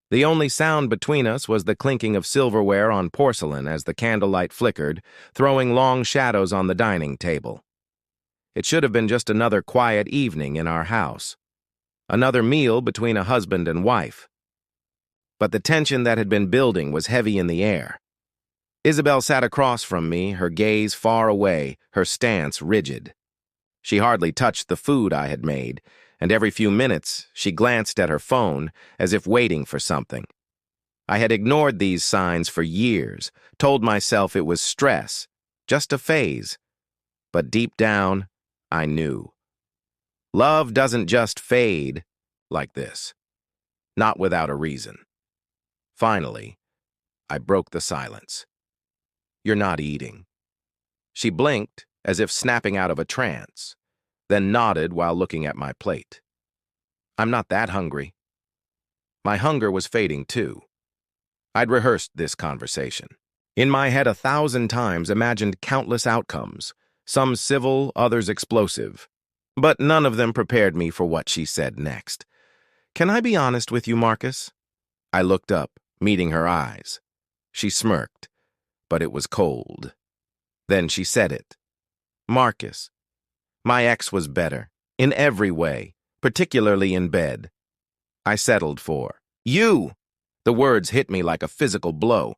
The only sound between us was the clinking of silverware on porcelain as the candlelight flickered, throwing long shadows on the dining table. It should have been just another quiet evening in our house. Another meal between a husband and wife. But the tension that had been building was heavy in the air. Isabel sat across from me, her gaze far away, her stance rigid. She hardly touched the food I had made, and every few minutes she glanced at her phone as if waiting for something. I had ignored these signs for years, told myself it was stress, just a phase. But deep down, I knew. Love doesn't just fade like this. Not without a reason. Finally, I broke the silence. "You're not eating." She blinked, as if snapping out of a trance, then nodded while looking at my plate. "I'm not that hungry." My hunger was fading too. I'd rehearsed this conversation. In my head 1,000 times imagined countless outcomes, some civil, others explosive. But none of them prepared me for what she said next. "Can I be honest with you, Marcus?" I looked up, meeting her eyes. She smirked, but it was cold. Then she said it. "Marcus, my ex was better, in every way, particularly in bed." I settled for, "You!" The words hit me like a physical blow.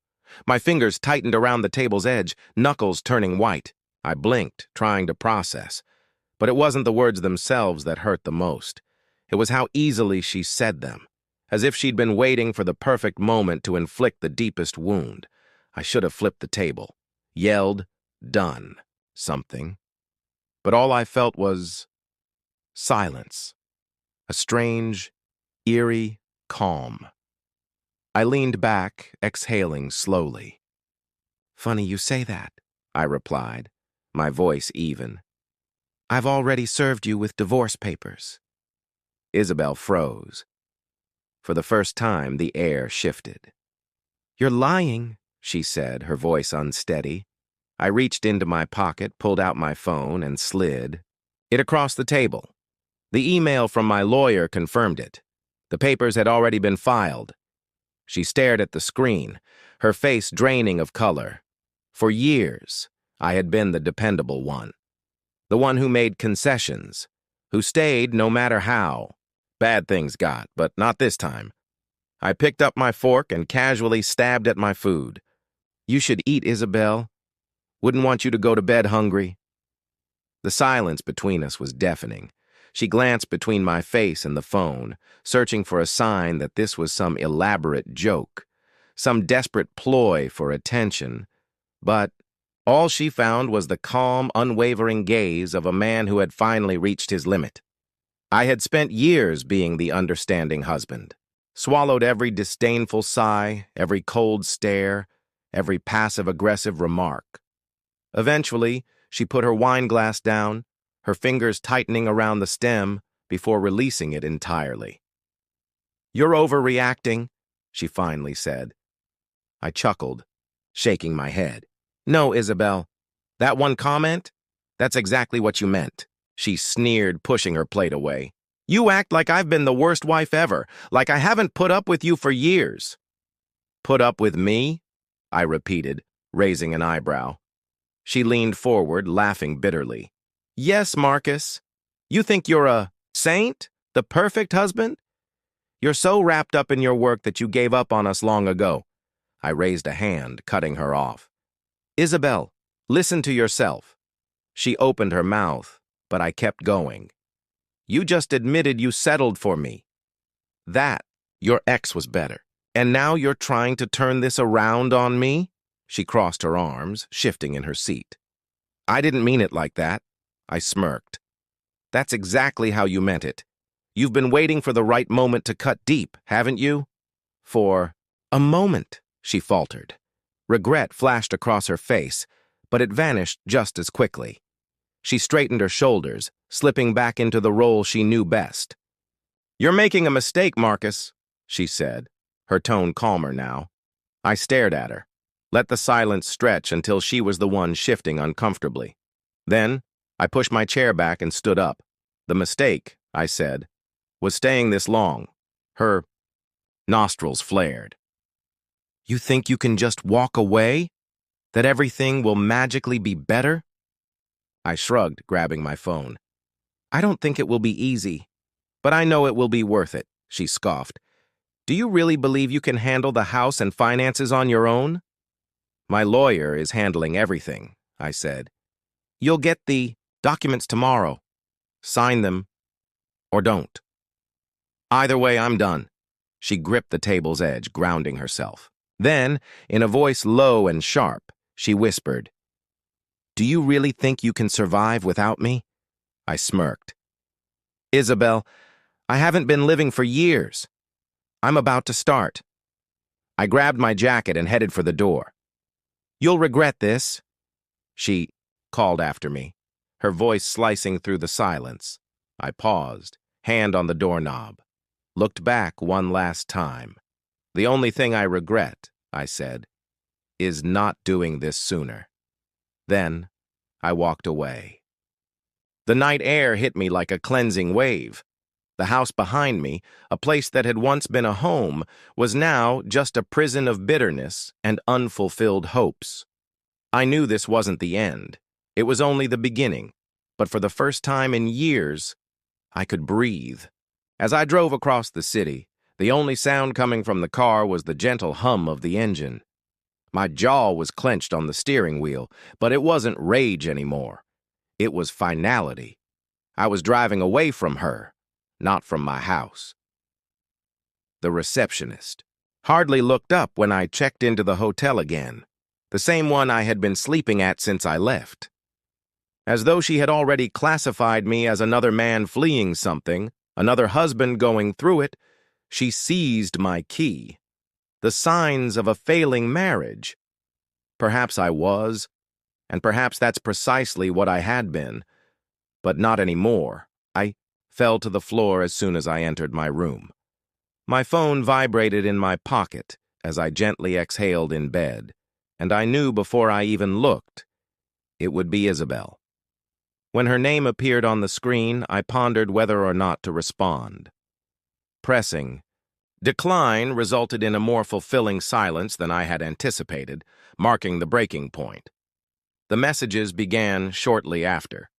My fingers tightened around the table's edge, knuckles turning white. I blinked, trying to process. But it wasn't the words themselves that hurt the most. It was how easily she said them, as if she'd been waiting for the perfect moment to inflict the deepest wound. I should have flipped the table, yelled, done, something. But all I felt was silence, a strange, eerie calm. I leaned back, exhaling slowly. "Funny you say that," I replied, my voice even. "I've already served you with divorce papers." Isabel froze. For the first time, the air shifted. "You're lying," she said, her voice unsteady. I reached into my pocket, pulled out my phone, and slid it across the table. The email from my lawyer confirmed it. The papers had already been filed. She stared at the screen, her face draining of color. For years, I had been the dependable one. The one who made concessions, who stayed no matter how. Bad things got, but not this time. I picked up my fork and casually stabbed at my food. "You should eat, Isabel. Wouldn't want you to go to bed hungry." The silence between us was deafening. She glanced between my face and the phone, searching for a sign that this was some elaborate joke, some desperate ploy for attention. But all she found was the calm, unwavering gaze of a man who had finally reached his limit. I had spent years being the understanding husband, swallowed every disdainful sigh, every cold stare, every passive-aggressive remark. Eventually, she put her wine glass down, her fingers tightening around the stem before releasing it entirely. "You're overreacting," she finally said. I chuckled, shaking my head. "No, Isabel. That one comment? That's exactly what you meant." She sneered, pushing her plate away. "You act like I've been the worst wife ever, like I haven't put up with you for years." "Put up with me?" I repeated, raising an eyebrow. She leaned forward, laughing bitterly. "Yes, Marcus. You think you're a saint? The perfect husband? You're so wrapped up in your work that you gave up on us long ago." I raised a hand, cutting her off. "Isabel, listen to yourself." She opened her mouth, but I kept going. "You just admitted you settled for me. That your ex was better. And now you're trying to turn this around on me?" She crossed her arms, shifting in her seat. "I didn't mean it like that." I smirked. "That's exactly how you meant it. You've been waiting for the right moment to cut deep, haven't you?" "For a moment," she faltered. Regret flashed across her face, but it vanished just as quickly. She straightened her shoulders, slipping back into the role she knew best. "You're making a mistake, Marcus," she said, her tone calmer now. I stared at her, let the silence stretch until she was the one shifting uncomfortably. Then, I pushed my chair back and stood up. "The mistake," I said, "was staying this long. Her Nostrils flared. You think you can just walk away? That everything will magically be better? I shrugged, grabbing my phone. I don't think it will be easy, but I know it will be worth it, she scoffed. Do you really believe you can handle the house and finances on your own? My lawyer is handling everything, I said. You'll get the documents tomorrow. Sign them, or don't. Either way, I'm done. She gripped the table's edge, grounding herself. Then, in a voice low and sharp, she whispered, Do you really think you can survive without me? I smirked. Isabel, I haven't been living for years. I'm about to start. I grabbed my jacket and headed for the door. You'll regret this, she called after me, her voice slicing through the silence. I paused, hand on the doorknob, looked back one last time. The only thing I regret, I said, is not doing this sooner. Then I walked away. The night air hit me like a cleansing wave. The house behind me, a place that had once been a home, was now just a prison of bitterness and unfulfilled hopes. I knew this wasn't the end. It was only the beginning. But for the first time in years, I could breathe. As I drove across the city, the only sound coming from the car was the gentle hum of the engine. My jaw was clenched on the steering wheel, but it wasn't rage anymore. It was finality. I was driving away from her, not from my house. The receptionist hardly looked up when I checked into the hotel again, the same one I had been sleeping at since I left. As though she had already classified me as another man fleeing something, another husband going through it, she seized my key. The signs of a failing marriage. Perhaps I was, and perhaps that's precisely what I had been, but not anymore. I fell to the floor as soon as I entered my room. My phone vibrated in my pocket as I gently exhaled in bed, and I knew before I even looked, it would be Isabel. When her name appeared on the screen, I pondered whether or not to respond. Pressing decline resulted in a more fulfilling silence than I had anticipated, marking the breaking point. The messages began shortly after.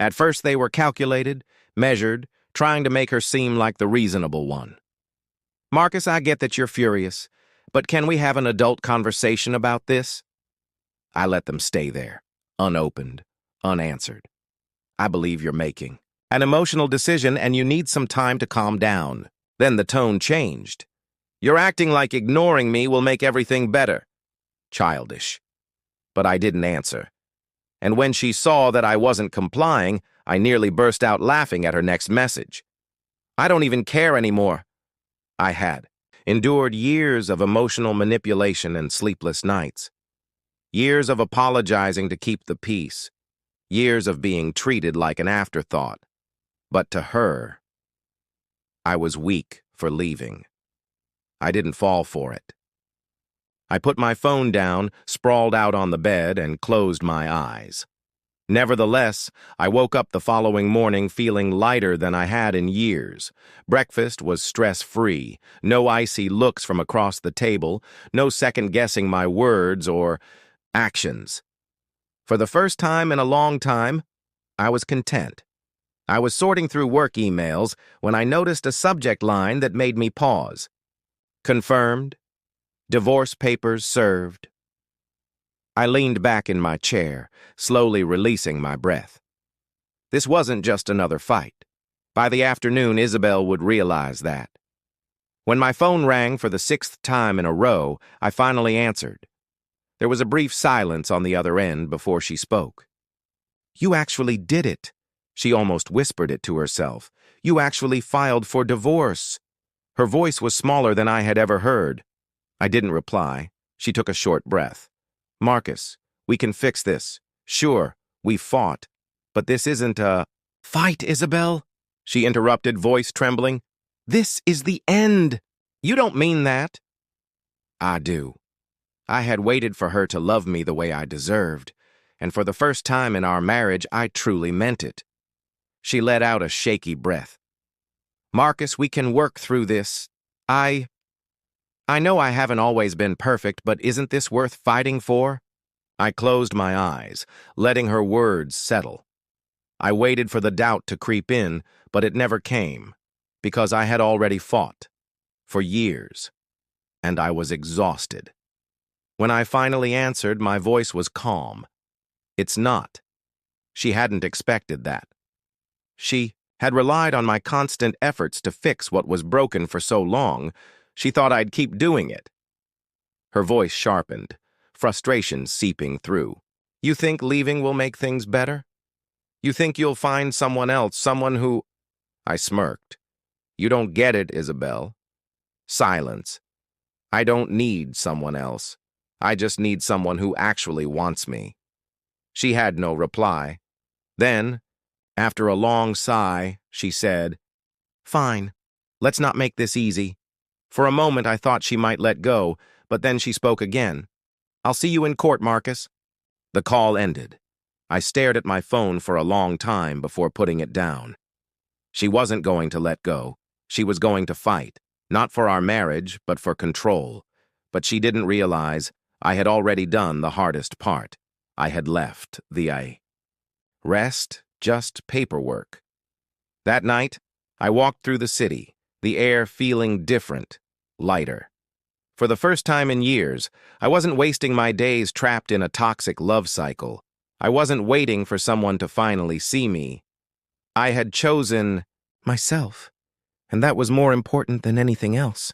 At first they were calculated, measured, trying to make her seem like the reasonable one. Marcus, I get that you're furious, but can we have an adult conversation about this? I let them stay there, unopened, unanswered. I believe you're making an emotional decision and you need some time to calm down. Then the tone changed. You're acting like ignoring me will make everything better. Childish. But I didn't answer. And when she saw that I wasn't complying, I nearly burst out laughing at her next message. I don't even care anymore. I had endured years of emotional manipulation and sleepless nights. Years of apologizing to keep the peace. Years of being treated like an afterthought. But to her, I was weak for leaving. I didn't fall for it. I put my phone down, sprawled out on the bed, and closed my eyes. Nevertheless, I woke up the following morning feeling lighter than I had in years. Breakfast was stress-free, no icy looks from across the table, no second-guessing my words or actions. For the first time in a long time, I was content. I was sorting through work emails when I noticed a subject line that made me pause. Confirmed. Divorce papers served. I leaned back in my chair, slowly releasing my breath. This wasn't just another fight. By the afternoon, Isabel would realize that. When my phone rang for the 6th time in a row, I finally answered. There was a brief silence on the other end before she spoke. You actually did it. She almost whispered it to herself. You actually filed for divorce. Her voice was smaller than I had ever heard. I didn't reply. She took a short breath. Marcus, we can fix this. Sure, we fought. But this isn't a fight, Isabel, she interrupted, voice trembling. This is the end. You don't mean that. I do. I had waited for her to love me the way I deserved, and for the first time in our marriage, I truly meant it. She let out a shaky breath. Marcus, we can work through this. I know I haven't always been perfect, but isn't this worth fighting for? I closed my eyes, letting her words settle. I waited for the doubt to creep in, but it never came, because I had already fought. For years. And I was exhausted. When I finally answered, my voice was calm. It's not. She hadn't expected that. She had relied on my constant efforts to fix what was broken for so long, she thought I'd keep doing it. Her voice sharpened, frustration seeping through. You think leaving will make things better? You think you'll find someone else, someone who... I smirked. You don't get it, Isabel. Silence. I don't need someone else. I just need someone who actually wants me. She had no reply. Then, after a long sigh, she said, Fine, let's not make this easy. For a moment I thought she might let go, but then she spoke again. I'll see you in court, Marcus. The call ended. I stared at my phone for a long time before putting it down. She wasn't going to let go. She was going to fight, not for our marriage, but for control. But she didn't realize I had already done the hardest part. I had left the rest, just paperwork. That night, I walked through the city, the air feeling different, lighter. For the first time in years, I wasn't wasting my days trapped in a toxic love cycle. I wasn't waiting for someone to finally see me. I had chosen myself, and that was more important than anything else.